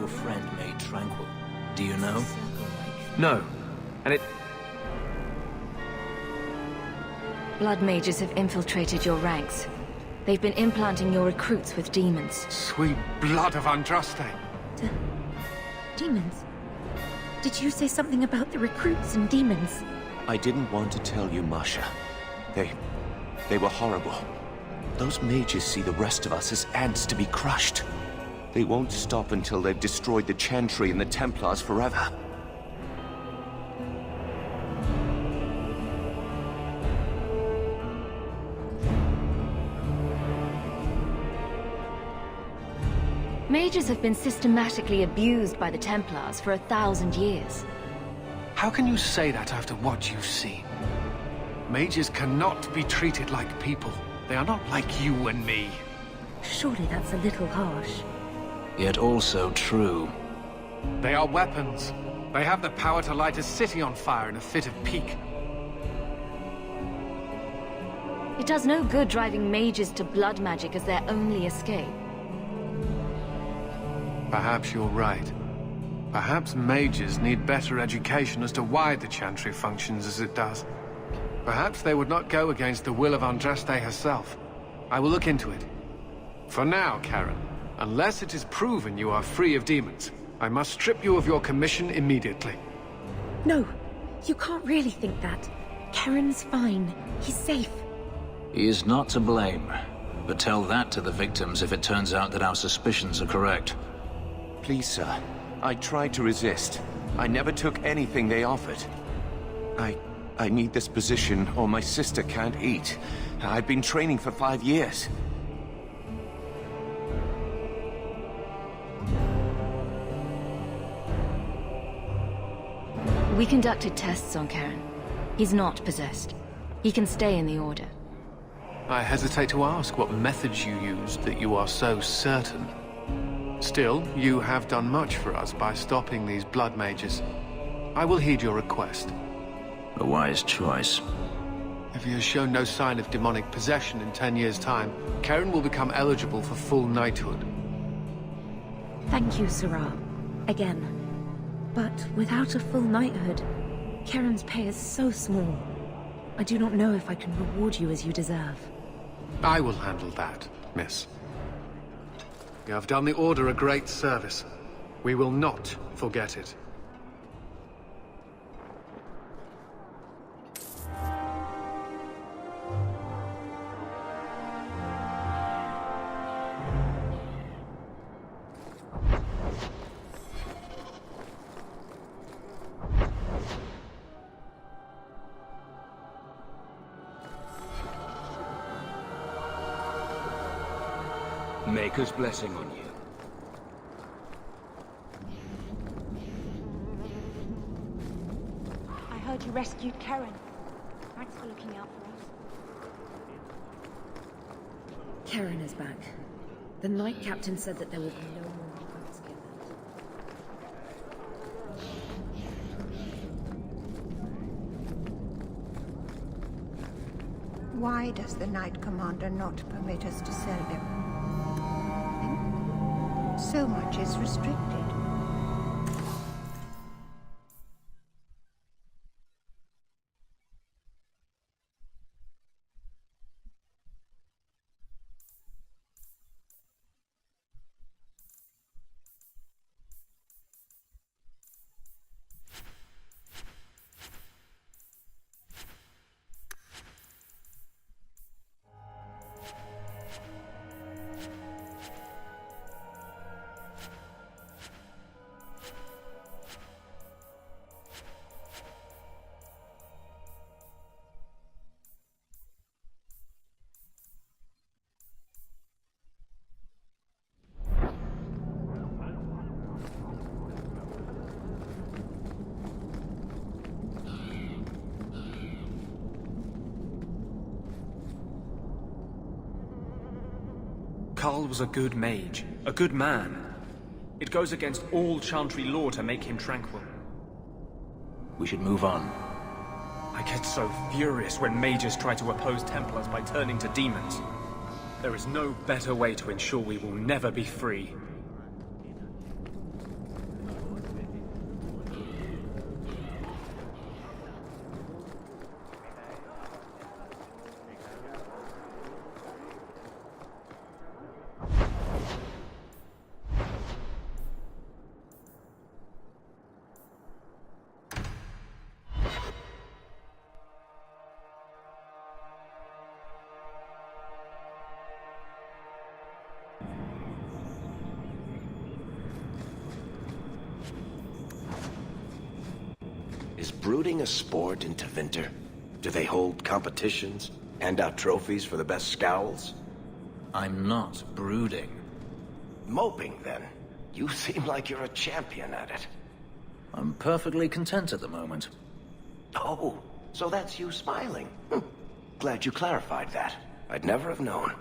your friend made tranquil? Do you know? No. And it... Blood mages have infiltrated your ranks. They've been implanting your recruits with demons. Sweet blood of Andraste. Demons? Did you say something about the recruits and demons? I didn't want to tell you, Masha. They were horrible. Those mages see the rest of us as ants to be crushed. They won't stop until they've destroyed the Chantry and the Templars forever. Mages have been systematically abused by the Templars for 1,000 years. How can you say that after what you've seen? Mages cannot be treated like people. They are not like you and me. Surely that's a little harsh. Yet also true. They are weapons. They have the power to light a city on fire in a fit of pique. It does no good driving mages to blood magic as their only escape. Perhaps you're right. Perhaps mages need better education as to why the Chantry functions as it does. Perhaps they would not go against the will of Andraste herself. I will look into it. For now, Charon, unless it is proven you are free of demons, I must strip you of your commission immediately. No, you can't really think that. Charon's fine. He's safe. He is not to blame. But tell that to the victims if it turns out that our suspicions are correct. Please, sir. I tried to resist. I never took anything they offered. I need this position, or my sister can't eat. I've been training for 5 years. We conducted tests on Charon. He's not possessed. He can stay in the Order. I hesitate to ask what methods you used that you are so certain. Still, you have done much for us by stopping these blood mages. I will heed your request. A wise choice. If he has shown no sign of demonic possession in 10 years' time, Charon will become eligible for full knighthood. Thank you, Sirah. Again. But without a full knighthood, Charon's pay is so small. I do not know if I can reward you as you deserve. I will handle that, miss. You have done the Order a great service. We will not forget it. Maker's blessing on you. I heard you rescued Charon. Thanks for looking out for us. Charon is back. The Knight Captain said that there will be no more recruits given. Why does the Knight Commander not permit us to sell them? So much is restricted. Karl was a good mage, a good man. It goes against all Chantry law to make him tranquil. We should move on. I get so furious when mages try to oppose Templars by turning to demons. There is no better way to ensure we will never be free. brooding a sport in Tevinter? Do they hold competitions? Hand out trophies for the best scowls? I'm not brooding. Moping, then. You seem like you're a champion at it. I'm perfectly content at the moment. Oh, so that's you smiling. Glad you clarified that. I'd never have known.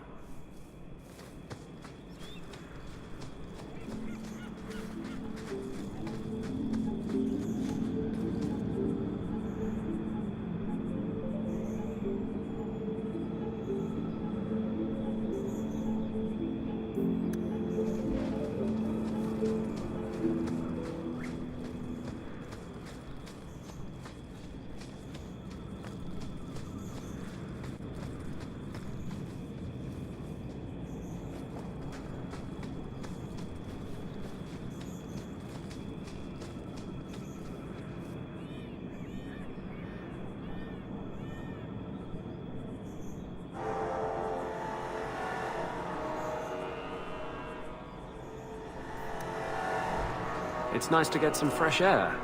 It's nice to get some fresh air.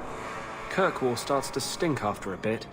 Kirkwall starts to stink after a bit.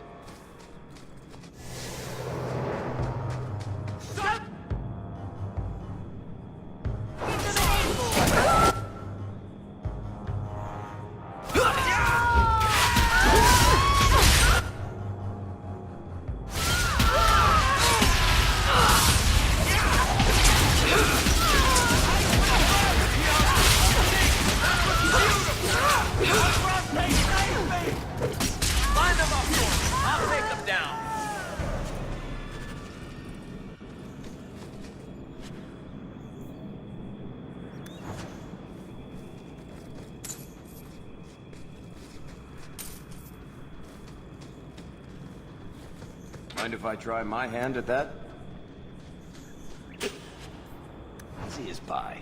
Mind if I try my hand at that? Easy as pie.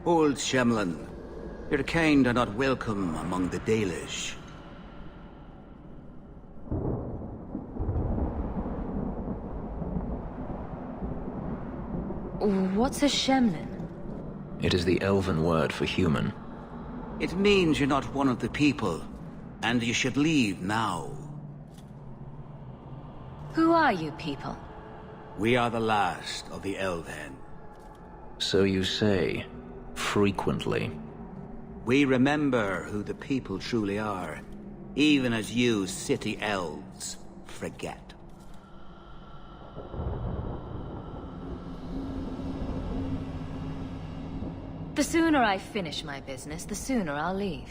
Old Shemlin, your kind are not welcome among the Dalish. What's a Shemlin? It is the elven word for human. It means you're not one of the people, and you should leave now. Who are you people? We are the last of the Elven. So you say, frequently. We remember who the people truly are, even as you city elves forget. The sooner I finish my business, the sooner I'll leave.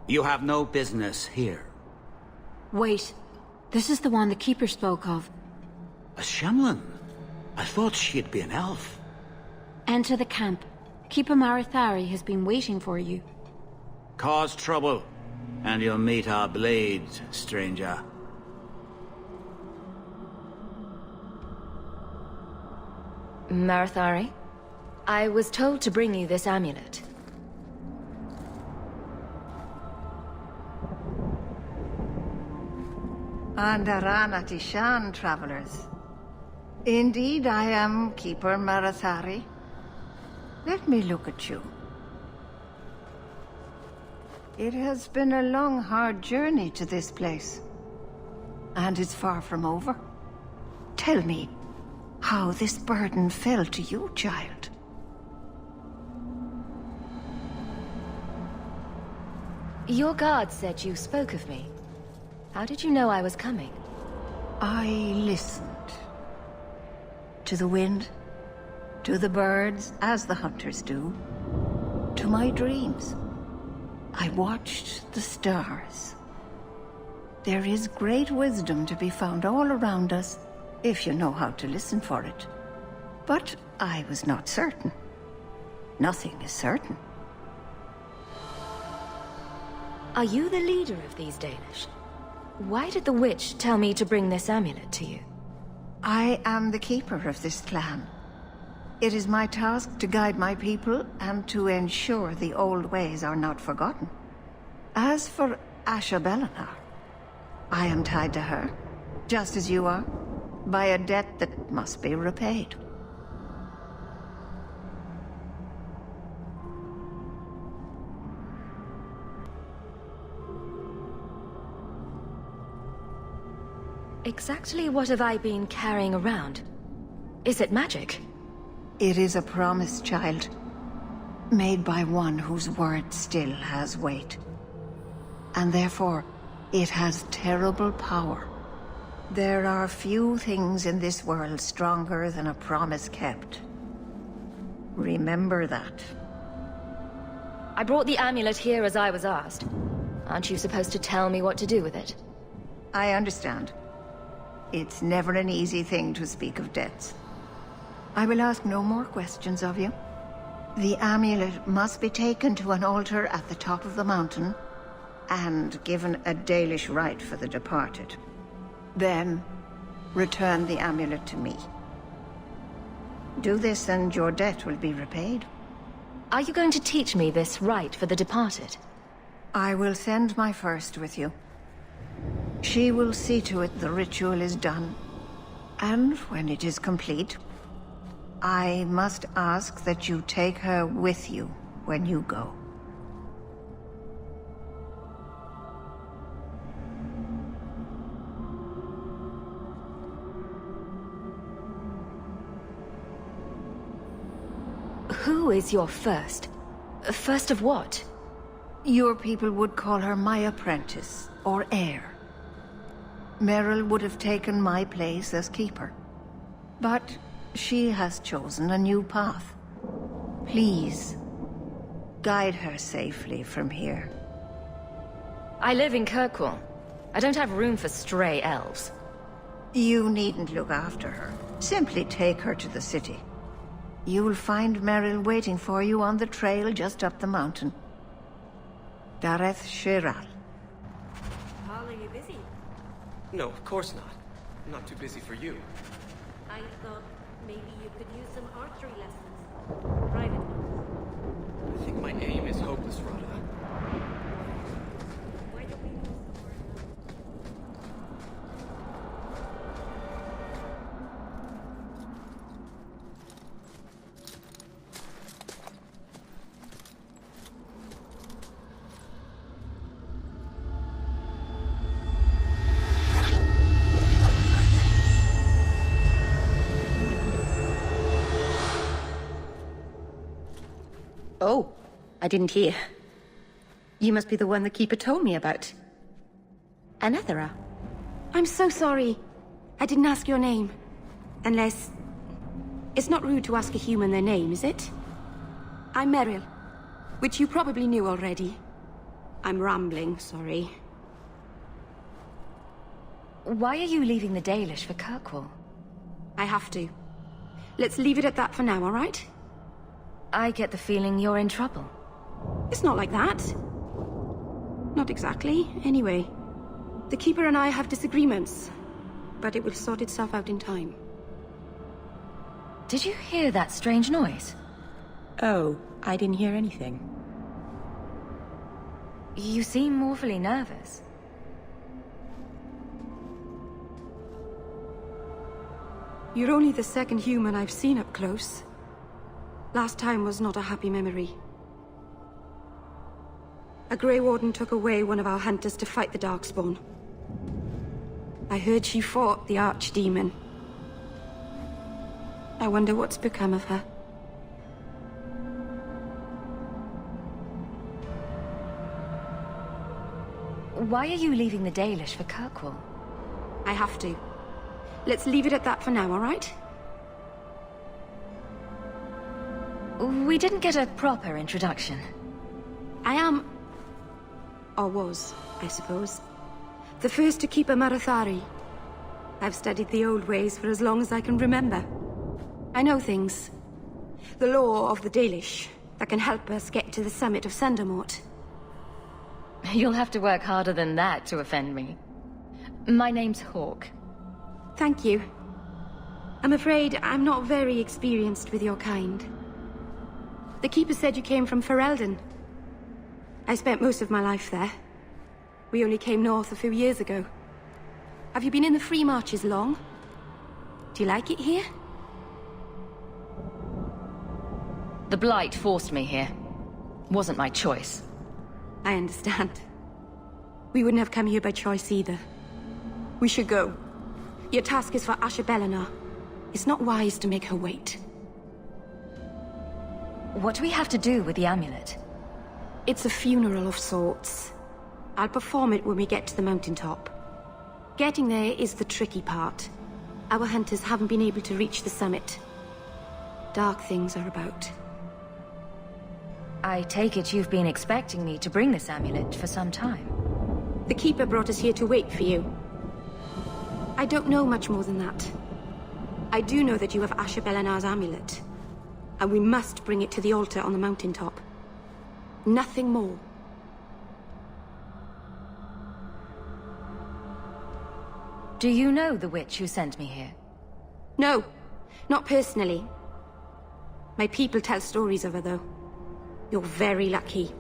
You have no business here. Wait. This is the one the Keeper spoke of. A Shemlin? I thought she'd be an elf. Enter the camp. Keeper Marithari has been waiting for you. Cause trouble. And you'll meet our blades, stranger. Marathari, I was told to bring you this amulet. Andarana Tishan, travelers. Indeed, I am Keeper Marathari. Let me look at you. It has been a long, hard journey to this place. And it's far from over. Tell me how this burden fell to you, child. Your guard said you spoke of me. How did you know I was coming? I listened. To the wind, to the birds, as the hunters do. To my dreams. I watched the stars. There is great wisdom to be found all around us, if you know how to listen for it. But I was not certain. Nothing is certain. Are you the leader of these Dalish? Why did the witch tell me to bring this amulet to you? I am the keeper of this clan. It is my task to guide my people and to ensure the old ways are not forgotten. As for Asha Belenar, I am tied to her, just as you are, by a debt that must be repaid. Exactly what have I been carrying around? Is it magic? It is a promise, child. Made by one whose word still has weight. And therefore, it has terrible power. There are few things in this world stronger than a promise kept. Remember that. I brought the amulet here as I was asked. Aren't you supposed to tell me what to do with it? I understand. It's never an easy thing to speak of debts. I will ask no more questions of you. The amulet must be taken to an altar at the top of the mountain and given a Dalish rite for the departed. Then, return the amulet to me. Do this and your debt will be repaid. Are you going to teach me this rite for the departed? I will send my first with you. She will see to it the ritual is done. And when it is complete, I must ask that you take her with you when you go. Who is your first? First of what? Your people would call her my apprentice, or heir. Merrill would have taken my place as keeper. But she has chosen a new path. Please, guide her safely from here. I live in Kirkwall. I don't have room for stray elves. You needn't look after her. Simply take her to the city. You'll find Merrill waiting for you on the trail just up the mountain. Dareth Shiral. Paul, are you busy? No, of course not. I'm not too busy for you. I thought maybe you could use some archery lessons. Private ones. I think my aim is hopeless, Radha. Why don't we go somewhere else? Oh, I didn't hear. You must be the one the Keeper told me about. Anethera. I'm so sorry. I didn't ask your name. Unless... It's not rude to ask a human their name, is it? I'm Merrill, which you probably knew already. I'm rambling, sorry. Why are you leaving the Dalish for Kirkwall? I have to. Let's leave it at that for now, all right? I get the feeling you're in trouble. It's not like that. Not exactly, anyway. The Keeper and I have disagreements, but it will sort itself out in time. Did you hear that strange noise? Oh, I didn't hear anything. You seem awfully nervous. You're only the second human I've seen up close. Last time was not a happy memory. A Grey Warden took away one of our hunters to fight the Darkspawn. I heard she fought the Archdemon. I wonder what's become of her. Why are you leaving the Dalish for Kirkwall? I have to. Let's leave it at that for now, all right? We didn't get a proper introduction. I am... or was, I suppose. The first to keep a Marathari. I've studied the old ways for as long as I can remember. I know things. The law of the Dalish that can help us get to the summit of Sundermort. You'll have to work harder than that to offend me. My name's Hawke. Thank you. I'm afraid I'm not very experienced with your kind. The Keeper said you came from Ferelden. I spent most of my life there. We only came north a few years ago. Have you been in the Free Marches long? Do you like it here? The Blight forced me here. Wasn't my choice. I understand. We wouldn't have come here by choice either. We should go. Your task is for Asher Bellinar. It's not wise to make her wait. What do we have to do with the amulet? It's a funeral of sorts. I'll perform it when we get to the mountaintop. Getting there is the tricky part. Our hunters haven't been able to reach the summit. Dark things are about. I take it you've been expecting me to bring this amulet for some time. The Keeper brought us here to wait for you. I don't know much more than that. I do know that you have Asher Bellinar's amulet, and we must bring it to the altar on the mountaintop. Nothing more. Do you know the witch who sent me here? No, not personally. My people tell stories of her, though. You're very lucky.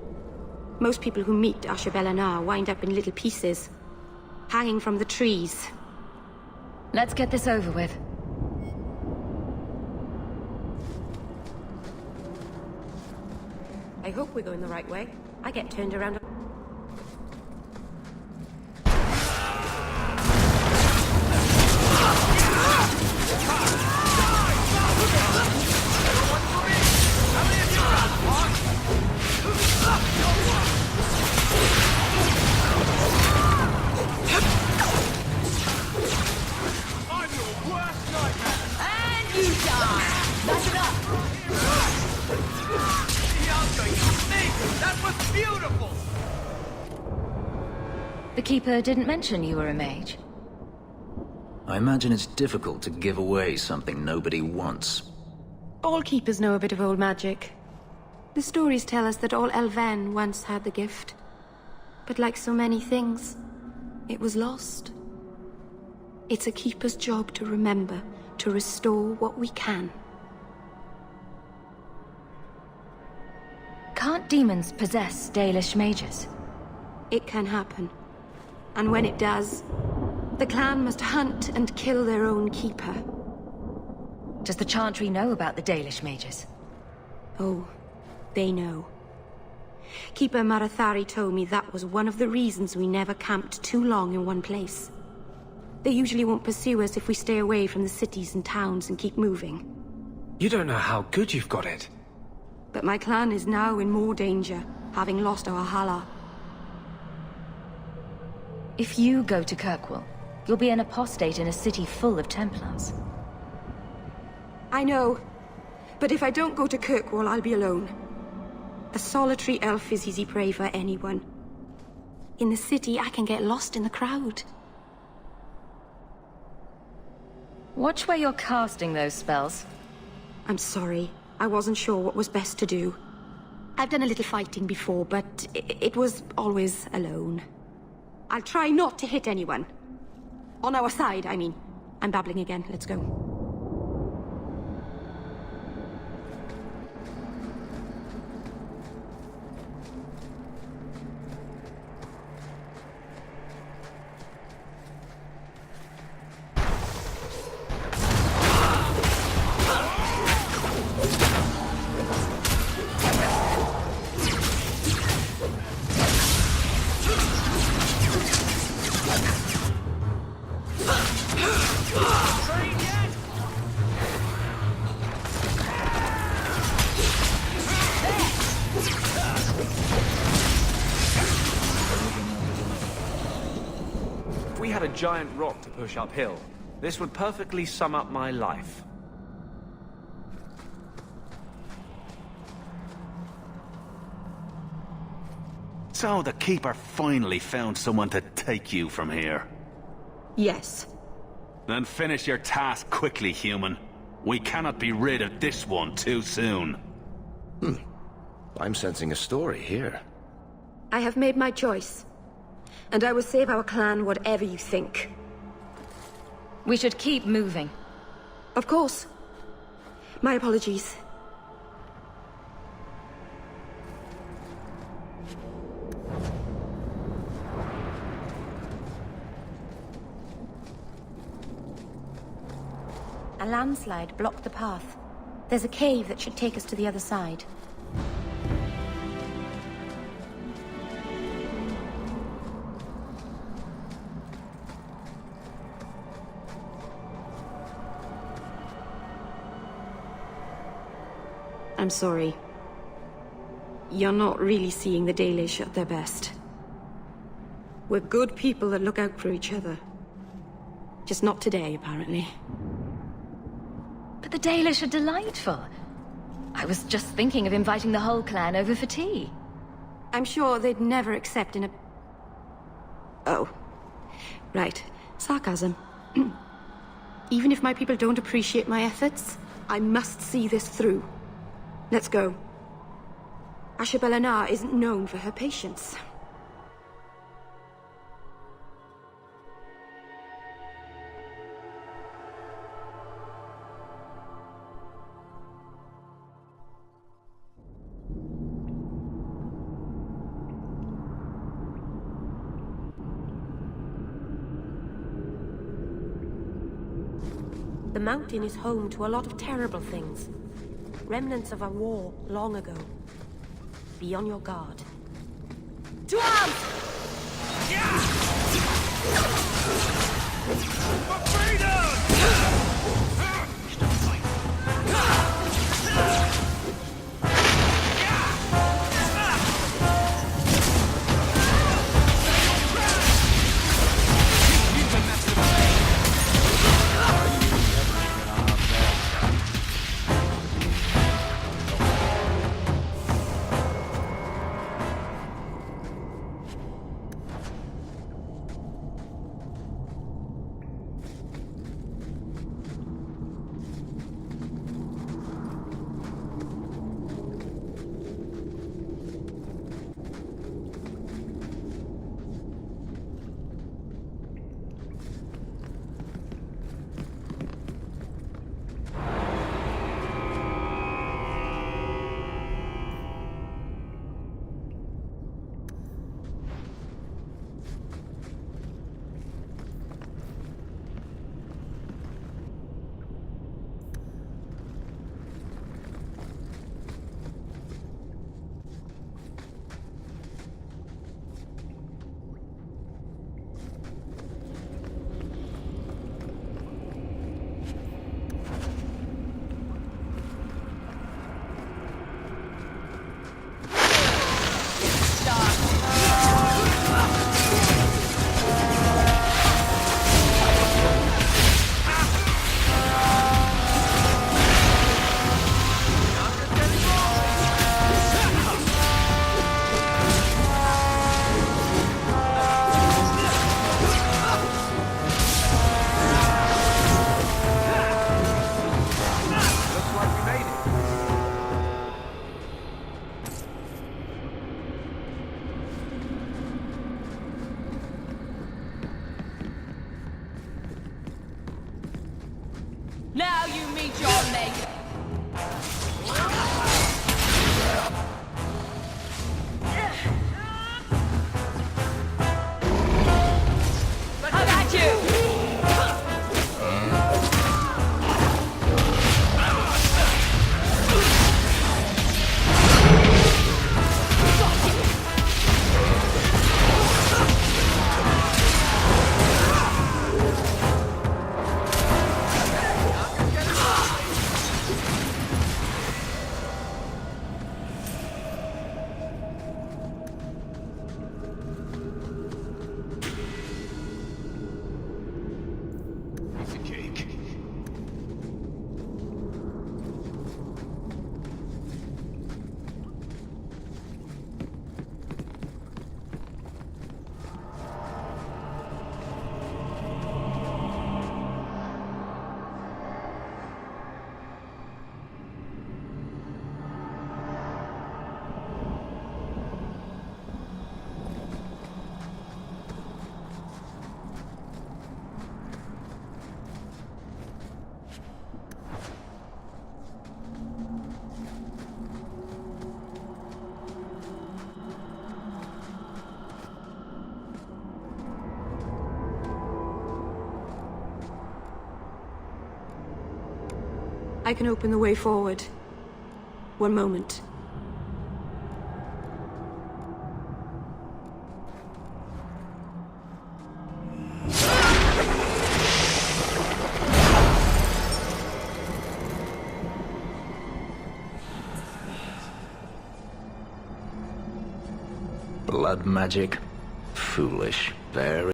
Most people who meet Asher Bellinar wind up in little pieces, hanging from the trees. Let's get this over with. I hope we're going the right way. I get turned around. The Keeper didn't mention you were a mage. I imagine it's difficult to give away something nobody wants. All Keepers know a bit of old magic. The stories tell us that all Elven once had the gift. But like so many things, it was lost. It's a Keeper's job to remember, to restore what we can. Can't demons possess Dalish mages? It can happen. And when it does, the clan must hunt and kill their own Keeper. Does the Chantry know about the Dalish mages? Oh, they know. Keeper Marathari told me that was one of the reasons we never camped too long in one place. They usually won't pursue us if we stay away from the cities and towns and keep moving. You don't know how good you've got it. But my clan is now in more danger, having lost our Hala. If you go to Kirkwall, you'll be an apostate in a city full of Templars. I know. But if I don't go to Kirkwall, I'll be alone. A solitary elf is easy prey for anyone. In the city, I can get lost in the crowd. Watch where you're casting those spells. I'm sorry. I wasn't sure what was best to do. I've done a little fighting before, but it was always alone. I'll try not to hit anyone. On our side, I mean. I'm babbling again. Let's go. If we had a giant rock to push uphill, this would perfectly sum up my life. So the Keeper finally found someone to take you from here. Yes. Then finish your task quickly, human. We cannot be rid of this one too soon. I'm sensing a story here. I have made my choice. And I will save our clan whatever you think. We should keep moving. Of course. My apologies. A landslide blocked the path. There's a cave that should take us to the other side. I'm sorry. You're not really seeing the Dalish at their best. We're good people that look out for each other. Just not today, apparently. But the Dalish are delightful. I was just thinking of inviting the whole clan over for tea. I'm sure they'd never accept in a... Oh. Right. Sarcasm. Even if my people don't appreciate my efforts, I must see this through. Let's go. Ashabel Anar isn't known for her patience. The mountain is home to a lot of terrible things. Remnants of a war long ago. Be on your guard. To arms! For freedom! on me! I got you! I can open the way forward. One moment. Blood magic? Foolish. Very